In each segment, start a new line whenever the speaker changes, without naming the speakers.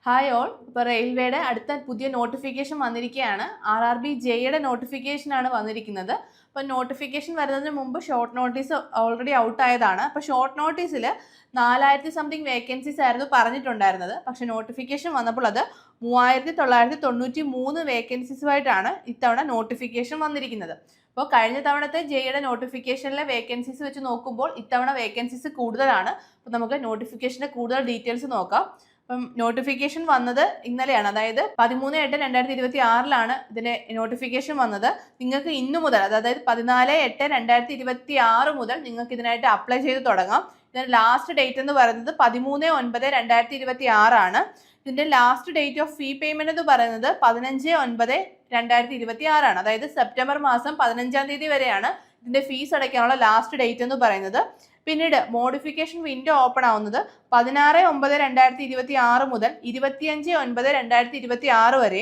Hi all. ഇപ്പോൾ റെയിൽവേയുടെ അടുത്ത പുതിയ നോട്ടിഫിക്കേഷൻ വന്നിരിക്കുകയാണ്. RRB ജെയുടെ നോട്ടിഫിക്കേഷനാണ് വന്നിരിക്കുന്നത്. അപ്പോൾ നോട്ടിഫിക്കേഷൻ വരുന്നതിന് മുമ്പ് ഷോർട്ട് നോട്ടീസ് ഓൾറെഡി ഔട്ട് ആയതാണ്. അപ്പോൾ ഷോർട്ട് നോട്ടീസിൽ 4000 സംതിങ് വേക്കൻസീസ് ആയിരുന്നു പറഞ്ഞിട്ടുണ്ടായിരുന്നത്. പക്ഷേ നോട്ടിഫിക്കേഷൻ വന്നപ്പോൾ അത് 3993 വേക്കൻസീസുമായിട്ടാണ് ഇത്തവണ നോട്ടിഫിക്കേഷൻ വന്നിരിക്കുന്നത്. അപ്പോൾ കഴിഞ്ഞ തവണത്തെ ജെയുടെ നോട്ടിഫിക്കേഷനിലെ വേക്കൻസീസ് വെച്ച് നോക്കുമ്പോൾ ഇത്തവണ വേക്കൻസീസ് കൂടുതലാണ്. അപ്പോൾ നമുക്ക് നോട്ടിഫിക്കേഷൻ്റെ കൂടുതൽ ഡീറ്റെയിൽസ് നോക്കാം. അപ്പം നോട്ടിഫിക്കേഷൻ വന്നത് ഇന്നലെയാണ്, അതായത് 13/8/2026 ഇതിന്റെ നോട്ടിഫിക്കേഷൻ വന്നത്. നിങ്ങൾക്ക് ഇന്നു മുതൽ, അതായത് 14/8/2026 മുതൽ നിങ്ങൾക്ക് ഇതിനായിട്ട് അപ്ലൈ ചെയ്ത് തുടങ്ങാം. ഇതിന്റെ ലാസ്റ്റ് ഡേറ്റ് എന്ന് പറയുന്നത് 13/9/2026 ആണ്. ഇതിന്റെ last date of fee payment എന്ന് പറയുന്നത് 15/9/2026 ആണ്. അതായത് സെപ്റ്റംബർ മാസം 15-ാം തീയതി വരെയാണ് ഇതിന്റെ ഫീസ് അടയ്ക്കാനുള്ള ലാസ്റ്റ് ഡേറ്റ് എന്ന് പറയുന്നത്. പിന്നീട് മോഡിഫിക്കേഷൻ വിൻഡോ ഓപ്പൺ ആവുന്നത് 16/9/2026 മുതൽ 25/9/2026 വരെ.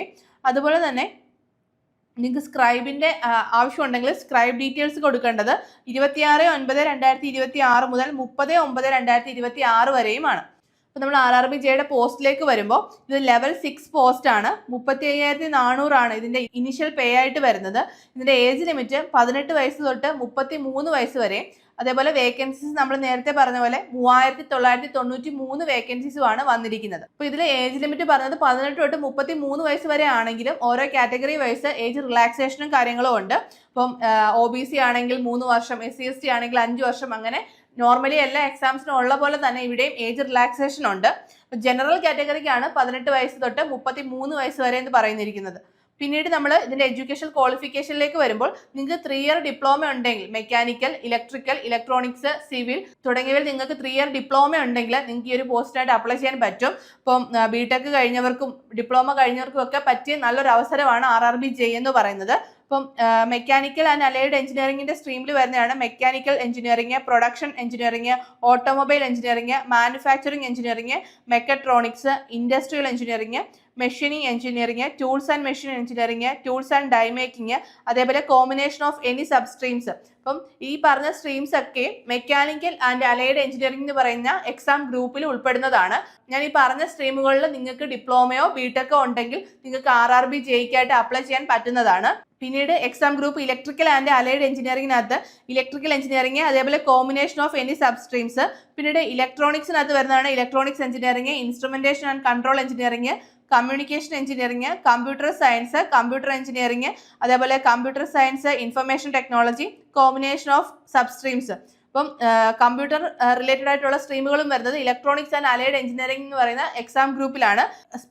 അതുപോലെ തന്നെ നിങ്ങൾക്ക് സ്ക്രൈബിന്റെ ആവശ്യമുണ്ടെങ്കിൽ സ്ക്രൈബ് ഡീറ്റെയിൽസ് കൊടുക്കേണ്ടത് 26/9/2026 മുതൽ 30/9/2026 വരെയുമാണ്. അപ്പോൾ നമ്മൾ RRB ജെയുടെ പോസ്റ്റിലേക്ക് വരുമ്പോൾ ഇത് ലെവൽ 6 പോസ്റ്റ് ആണ്. 35,400 ആണ് ഇതിന്റെ ഇനിഷ്യൽ പേ ആയിട്ട് വരുന്നത്. ഇതിന്റെ ഏജ് ലിമിറ്റ് 18 വയസ്സ് തൊട്ട് 33 വയസ്സ് വരെ. അതേപോലെ വേക്കൻസീസ് നമ്മൾ നേരത്തെ പറഞ്ഞ പോലെ 3993 വേക്കൻസീസുമാണ് വന്നിരിക്കുന്നത്. അപ്പോൾ ഇതിൽ ഏജ് ലിമിറ്റ് പറഞ്ഞത് 18 തൊട്ട് 33 വയസ്സ് വരെ ആണെങ്കിലും ഓരോ കാറ്റഗറി വൈസ് ഏജ് റിലാക്സേഷനും കാര്യങ്ങളും ഉണ്ട്. അപ്പം OBC ആണെങ്കിൽ 3 വർഷം, SC/ST ആണെങ്കിൽ 5 വർഷം, അങ്ങനെ നോർമലി എല്ലാ എക്സാംസിനും ഉള്ള പോലെ തന്നെ ഇവിടെയും ഏജ് റിലാക്സേഷൻ ഉണ്ട്. ജനറൽ കാറ്റഗറിക്കാണ് 18 വയസ്സ് തൊട്ട് 33 വയസ്സ് വരെ എന്ന് പറയുന്നിരിക്കുന്നത്. പിന്നീട് നമ്മൾ ഇതിന്റെ എഡ്യൂക്കേഷൻ ക്വാളിഫിക്കേഷനിലേക്ക് വരുമ്പോൾ നിങ്ങൾക്ക് 3 ഇയർ ഡിപ്ലോമ ഉണ്ടെങ്കിൽ, മെക്കാനിക്കൽ, ഇലക്ട്രിക്കൽ, ഇലക്ട്രോണിക്സ്, സിവിൽ തുടങ്ങിയവയിൽ നിങ്ങൾക്ക് 3 ഇയർ ഡിപ്ലോമ ഉണ്ടെങ്കിൽ നിങ്ങൾക്ക് ഈ ഒരു പോസ്റ്റിനായിട്ട് അപ്ലൈ ചെയ്യാൻ പറ്റും. ഇപ്പം BTech കഴിഞ്ഞവർക്കും ഡിപ്ലോമ കഴിഞ്ഞവർക്കും ഒക്കെ പറ്റിയ നല്ലൊരു അവസരമാണ് RRB ജെ എന്ന് പറയുന്നത്. ഇപ്പം മെക്കാനിക്കൽ ആൻഡ് അലൈഡ് എഞ്ചിനീയറിംഗിന്റെ സ്ട്രീമിൽ വരുന്നതാണ് mechanical engineering, production engineering, automobile engineering, manufacturing engineering, mechatronics, industrial engineering, machining engineering, tools and machine engineering, tools and die making, അതേപോലെ combination of any sub streams. അപ്പം ഈ പറഞ്ഞ സ്ട്രീംസ് ഒക്കെ മെക്കാനിക്കൽ ആൻഡ് അലൈഡ് എഞ്ചിനീയറിംഗ് എന്ന് പറയുന്ന exam ഗ്രൂപ്പിൽ ഉൾപ്പെടുന്നതാണ്. ഞാൻ ഈ പറഞ്ഞ സ്ട്രീമുകളിൽ നിങ്ങൾക്ക് ഡിപ്ലോമയോ BTechോ ഉണ്ടെങ്കിൽ നിങ്ങൾക്ക് RRB ജെയ്ക്കായിട്ട് അപ്ലൈ ചെയ്യാൻ പറ്റുന്നതാണ്. പിന്നീട് exam group electrical and allied എഞ്ചിനീയറിംഗിനകത്ത് ഇലക്ട്രിക്കൽ എഞ്ചിനീയറിംഗ്, അതേപോലെ combination of any sub streams. പിന്നീട് ഇലക്ട്രോണിക്സിനകത്ത് വരുന്നതാണ് electronics engineering, instrumentation and control engineering, communication engineering, computer science, computer engineering, അതേപോലെ computer science, information technology, combination of sub streams. അപ്പം computer related ആയിട്ടുള്ള സ്ട്രീമുകളും വരുന്നത് ഇലക്ട്രോണിക്സ് ആൻഡ് അലൈഡ് എഞ്ചിനീയറിംഗ് എന്ന് പറയുന്ന എക്സാം ഗ്രൂപ്പിലാണ്.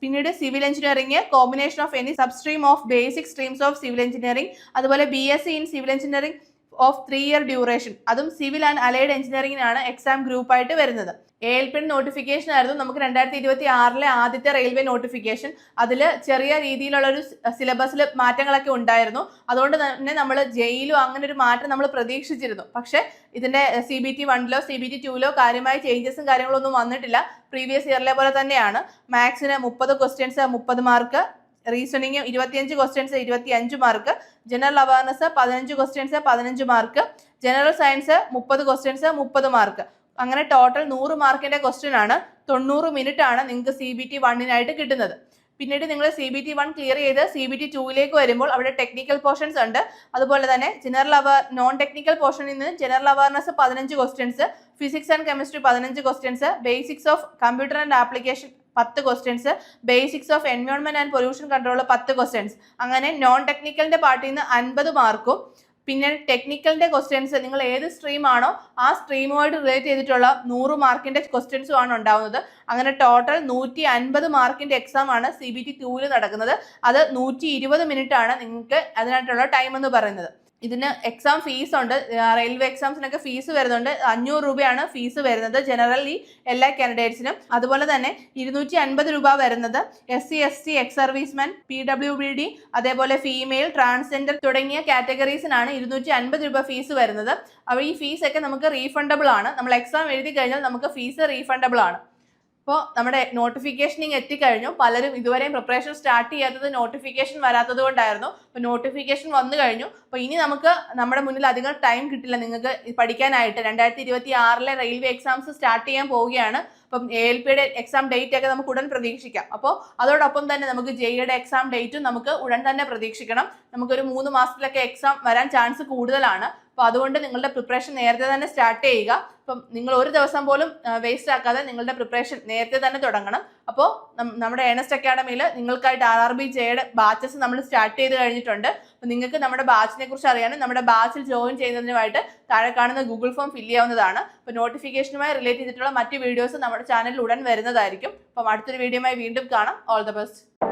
പിന്നീട് civil engineering, combination of any sub stream of basic streams of civil engineering, അതുപോലെ BSc in civil engineering of 3 year duration, അതും civil and allied എഞ്ചിനീയറിംഗിനാണ് exam ഗ്രൂപ്പായിട്ട് വരുന്നത്. ALP നോട്ടിഫിക്കേഷൻ ആയിരുന്നു നമുക്ക് 2026 ആദ്യത്തെ റെയിൽവേ നോട്ടിഫിക്കേഷൻ. അതിൽ ചെറിയ രീതിയിലുള്ള ഒരു സിലബസിൽ മാറ്റങ്ങളൊക്കെ ഉണ്ടായിരുന്നു. അതുകൊണ്ട് തന്നെ നമ്മൾ ജെയിലോ അങ്ങനെ ഒരു മാറ്റം നമ്മൾ പ്രതീക്ഷിച്ചിരുന്നു. പക്ഷേ ഇതിന്റെ CBT 1-ലോ CBT 2-ലോ കാര്യമായ ചേഞ്ചസും കാര്യങ്ങളൊന്നും വന്നിട്ടില്ല. പ്രീവിയസ് ഇയറിലെ പോലെ തന്നെയാണ്. മാത്സിന് 30 questions 30 mark, reasoning 25 questions 25 mark, general awareness 15 questions 15 mark, general science 30 questions 30 mark. അങ്ങനെ ടോട്ടൽ 100 മാർക്കിന്റെ ക്വസ്റ്റ്യൻ ആണ്. 90 മിനിറ്റ് ആണ് നിങ്ങൾക്ക് CBT 1-നായിട്ട് കിട്ടുന്നത്. പിന്നീട് നിങ്ങൾ CBT 1 ക്ലിയർ ചെയ്ത് CBT 2-ലേക്ക് വരുമ്പോൾ അവിടെ ടെക്നിക്കൽ പോർഷൻസ് ഉണ്ട്. അതുപോലെ തന്നെ നോൺ ടെക്നിക്കൽ പോർഷനിൽ നിന്ന് general awareness 15 questions, physics and chemistry 15 questions, basics of computer and application 10 questions, basics of environment and pollution control 10 questions. അങ്ങനെ നോൺ ടെക്നിക്കലിന്റെ പാർട്ടിൽ നിന്ന് 50 മാർക്കും, പിന്നെ ടെക്നിക്കലിന്റെ ക്വസ്റ്റ്യൻസ് നിങ്ങൾ ഏത് സ്ട്രീം ആണോ ആ സ്ട്രീമുമായിട്ട് റിലേറ്റ് ചെയ്തിട്ടുള്ള 100 മാർക്കിന്റെ ക്വസ്റ്റ്യൻസും ആണ് ഉണ്ടാവുന്നത്. അങ്ങനെ ടോട്ടൽ 150 മാർക്കിന്റെ എക്സാം ആണ് CBT 2-ൽ നടക്കുന്നത്. അത് 120 മിനിറ്റ് ആണ് നിങ്ങൾക്ക് അതിനായിട്ടുള്ള ടൈം എന്ന് പറയുന്നത്. ഇതിന് എക്സാം ഫീസ് ഉണ്ട്. റെയിൽവേ എക്സാംസിനൊക്കെ ഫീസ് വരുന്നുണ്ട്. 500 രൂപയാണ് ഫീസ് വരുന്നത് ജനറലി എല്ലാ കാൻഡിഡേറ്റ്സിനും. അതുപോലെ തന്നെ 250 രൂപ വരുന്നത് SC/ST, എക്സ് സർവീസ്മാൻ, PWBD, അതേപോലെ ഫീമെയിൽ, ട്രാൻസ്ജെൻഡർ തുടങ്ങിയ കാറ്റഗറീസിനാണ് 250 രൂപ ഫീസ് വരുന്നത്. അപ്പോൾ ഈ ഫീസ് ഒക്കെ നമുക്ക് റീഫണ്ടബിൾ ആണ്. നമ്മൾ എക്സാം എഴുതി കഴിഞ്ഞാൽ നമുക്ക് ഫീസ് റീഫണ്ടബിൾ ആണ്. അപ്പോൾ നമ്മുടെ നോട്ടിഫിക്കേഷനിങ് എത്തിക്കഴിഞ്ഞു. പലരും ഇതുവരെയും പ്രിപ്പറേഷൻ സ്റ്റാർട്ട് ചെയ്യാത്തത് നോട്ടിഫിക്കേഷൻ വരാത്തത് കൊണ്ടായിരുന്നു. അപ്പോൾ നോട്ടിഫിക്കേഷൻ വന്നു കഴിഞ്ഞു. അപ്പോൾ ഇനി നമുക്ക് നമ്മുടെ മുന്നിൽ അധികം ടൈം കിട്ടില്ല നിങ്ങൾക്ക് പഠിക്കാനായിട്ട്. 2026 റെയിൽവേ എക്സാംസ് സ്റ്റാർട്ട് ചെയ്യാൻ പോവുകയാണ്. അപ്പം ALPയുടെ എക്സാം ഡേറ്റ് ഒക്കെ നമുക്ക് ഉടൻ പ്രതീക്ഷിക്കാം. അപ്പോൾ അതോടൊപ്പം തന്നെ നമുക്ക് JEEയുടെ എക്സാം ഡേറ്റും നമുക്ക് ഉടൻ തന്നെ പ്രതീക്ഷിക്കണം. നമുക്കൊരു 3 മാസത്തിലൊക്കെ എക്സാം വരാൻ ചാൻസ് കൂടുതലാണ്. അപ്പോൾ അതുകൊണ്ട് നിങ്ങളുടെ പ്രിപ്പറേഷൻ നേരത്തെ തന്നെ സ്റ്റാർട്ട് ചെയ്യുക. അപ്പം നിങ്ങൾ ഒരു ദിവസം പോലും വേസ്റ്റ് ആക്കാതെ നിങ്ങളുടെ പ്രിപ്പറേഷൻ നേരത്തെ തന്നെ തുടങ്ങണം. അപ്പോൾ നമ്മുടെ ഏണസ്റ്റ് അക്കാഡമിയിൽ നിങ്ങൾക്കായിട്ട് RRB JEEയുടെ ബാച്ചസ് നമ്മൾ സ്റ്റാർട്ട് ചെയ്ത് കഴിഞ്ഞിട്ടുണ്ട്. അപ്പോൾ നിങ്ങൾക്ക് നമ്മുടെ ബാച്ചിനെ കുറിച്ച് അറിയാനും നമ്മുടെ ബാച്ചിൽ ജോയിൻ ചെയ്യുന്നതിനുമായിട്ട് താഴെ കാണുന്ന ഗൂഗിൾ ഫോം ഫില്ല് ചെയ്യാവുന്നതാണ്. അപ്പോൾ നോട്ടിഫിക്കേഷനുമായി റിലേറ്റ് ചെയ്തിട്ടുള്ള മറ്റ് വീഡിയോസ് നമ്മുടെ ചാനലിൽ ഉടൻ വരുന്നതായിരിക്കും. അപ്പം അടുത്തൊരു വീഡിയോയുമായി വീണ്ടും കാണാം. All the best.